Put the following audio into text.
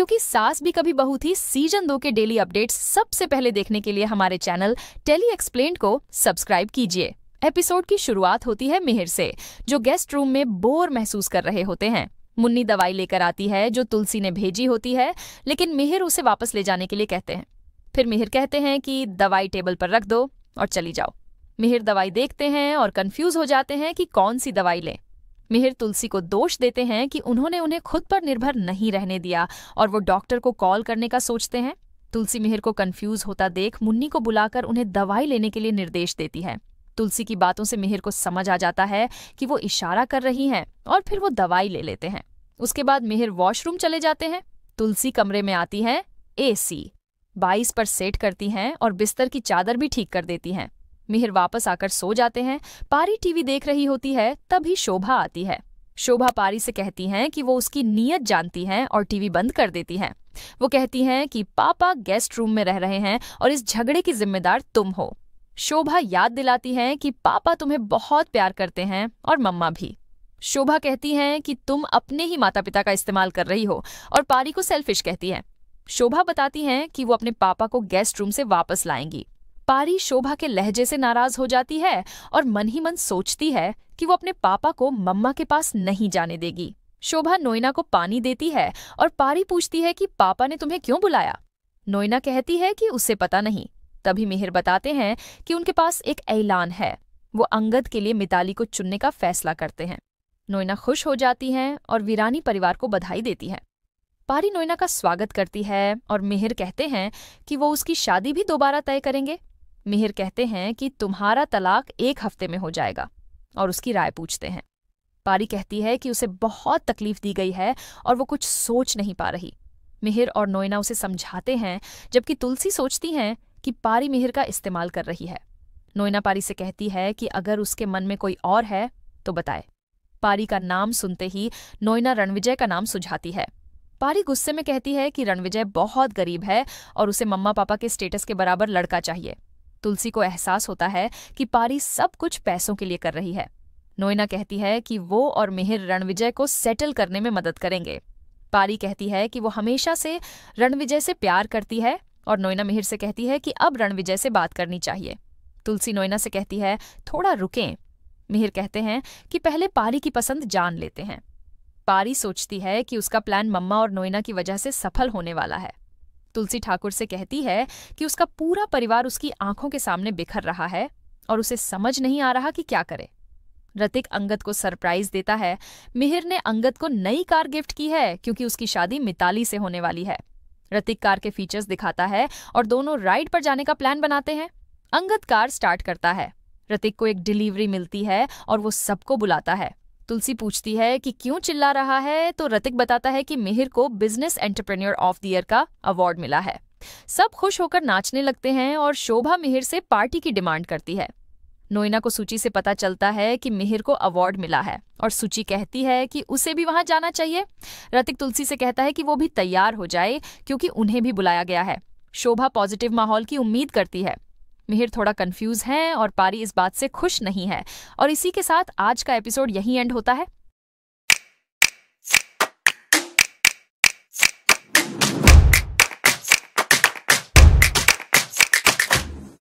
क्योंकि सास भी कभी बहू थी सीजन 2 के डेली अपडेट्स सबसे पहले देखने के लिए हमारे चैनल टेली एक्सप्लेन्ड को सब्सक्राइब कीजिए। एपिसोड की शुरुआत होती है मिहिर से, जो गेस्ट रूम में बोर महसूस कर रहे होते हैं। मुन्नी दवाई लेकर आती है जो तुलसी ने भेजी होती है, लेकिन मिहिर उसे वापस ले जाने के लिए कहते हैं। फिर मिहिर कहते हैं कि दवाई टेबल पर रख दो और चली जाओ। मिहिर दवाई देखते हैं और कंफ्यूज हो जाते हैं कि कौन सी दवाई लें। मिहिर तुलसी को दोष देते हैं कि उन्होंने उन्हें खुद पर निर्भर नहीं रहने दिया और वो डॉक्टर को कॉल करने का सोचते हैं। तुलसी मिहिर को कंफ्यूज होता देख मुन्नी को बुलाकर उन्हें दवाई लेने के लिए निर्देश देती है। तुलसी की बातों से मिहिर को समझ आ जाता है कि वो इशारा कर रही हैं और फिर वो दवाई ले लेते हैं। उसके बाद मिहिर वॉशरूम चले जाते हैं। तुलसी कमरे में आती है, AC 22 पर सेट करती हैं और बिस्तर की चादर भी ठीक कर देती हैं। मिहिर वापस आकर सो जाते हैं। पारी टीवी देख रही होती है, तभी शोभा आती है। शोभा पारी से कहती हैं कि वो उसकी नीयत जानती हैं और टीवी बंद कर देती हैं। वो कहती हैं कि पापा गेस्ट रूम में रह रहे हैं और इस झगड़े की जिम्मेदार तुम हो। शोभा याद दिलाती हैं कि पापा तुम्हें बहुत प्यार करते हैं और मम्मा भी। शोभा कहती हैं कि तुम अपने ही माता पिता का इस्तेमाल कर रही हो और पारी को सेल्फिश कहती हैं। शोभा बताती हैं कि वो अपने पापा को गेस्ट रूम से वापस लाएंगी। पारी शोभा के लहजे से नाराज हो जाती है और मन ही मन सोचती है कि वो अपने पापा को मम्मा के पास नहीं जाने देगी। शोभा नोइना को पानी देती है और पारी पूछती है कि पापा ने तुम्हें क्यों बुलाया। नोइना कहती है कि उसे पता नहीं। तभी मिहिर बताते हैं कि उनके पास एक ऐलान है। वो अंगद के लिए मिताली को चुनने का फैसला करते हैं। नोइना खुश हो जाती हैं और वीरानी परिवार को बधाई देती है। पारी नोइना का स्वागत करती है और मिहिर कहते हैं कि वो उसकी शादी भी दोबारा तय करेंगे। मिहिर कहते हैं कि तुम्हारा तलाक 1 हफ्ते में हो जाएगा और उसकी राय पूछते हैं। पारी कहती है कि उसे बहुत तकलीफ दी गई है और वो कुछ सोच नहीं पा रही। मिहिर और नोइना उसे समझाते हैं, जबकि तुलसी सोचती हैं कि पारी मिहिर का इस्तेमाल कर रही है। नोइना पारी से कहती है कि अगर उसके मन में कोई और है तो बताए। पारी का नाम सुनते ही नोइना रणविजय का नाम सुझाती है। पारी गुस्से में कहती है कि रणविजय बहुत गरीब है और उसे मम्मा पापा के स्टेटस के बराबर लड़का चाहिए। तुलसी को एहसास होता है कि पारी सब कुछ पैसों के लिए कर रही है। नोइना कहती है कि वो और मिहिर रणविजय को सेटल करने में मदद करेंगे। पारी कहती है कि वो हमेशा से रणविजय से प्यार करती है और नोइना मिहिर से कहती है कि अब रणविजय से बात करनी चाहिए। तुलसी नोइना से कहती है थोड़ा रुकें। मिहिर कहते हैं कि पहले पारी की पसंद जान लेते हैं। पारी सोचती है कि उसका प्लान मम्मा और नोइना की वजह से सफल होने वाला है। तुलसी ठाकुर से कहती है कि उसका पूरा परिवार उसकी आंखों के सामने बिखर रहा है और उसे समझ नहीं आ रहा कि क्या करे। ऋतिक अंगद को सरप्राइज देता है। मिहिर ने अंगद को नई कार गिफ्ट की है क्योंकि उसकी शादी मिताली से होने वाली है। ऋतिक कार के फीचर्स दिखाता है और दोनों राइड पर जाने का प्लान बनाते हैं। अंगद कार स्टार्ट करता है। ऋतिक को एक डिलीवरी मिलती है और वो सबको बुलाता है। तुलसी पूछती है कि क्यों चिल्ला रहा है, तो ऋतिक बताता है कि मिहिर को business entrepreneur of the year का अवार्ड मिला है। सब खुश होकर नाचने लगते हैं और शोभा मिहिर से पार्टी की डिमांड करती है। नोइना को सूची से पता चलता है कि मिहिर को अवार्ड मिला है और सूची कहती है कि उसे भी वहां जाना चाहिए। ऋतिक तुलसी से कहता है कि वो भी तैयार हो जाए क्योंकि उन्हें भी बुलाया गया है। शोभा पॉजिटिव माहौल की उम्मीद करती है। मिहिर थोड़ा कंफ्यूज है और पारी इस बात से खुश नहीं है। और इसी के साथ आज का एपिसोड यहीं एंड होता है।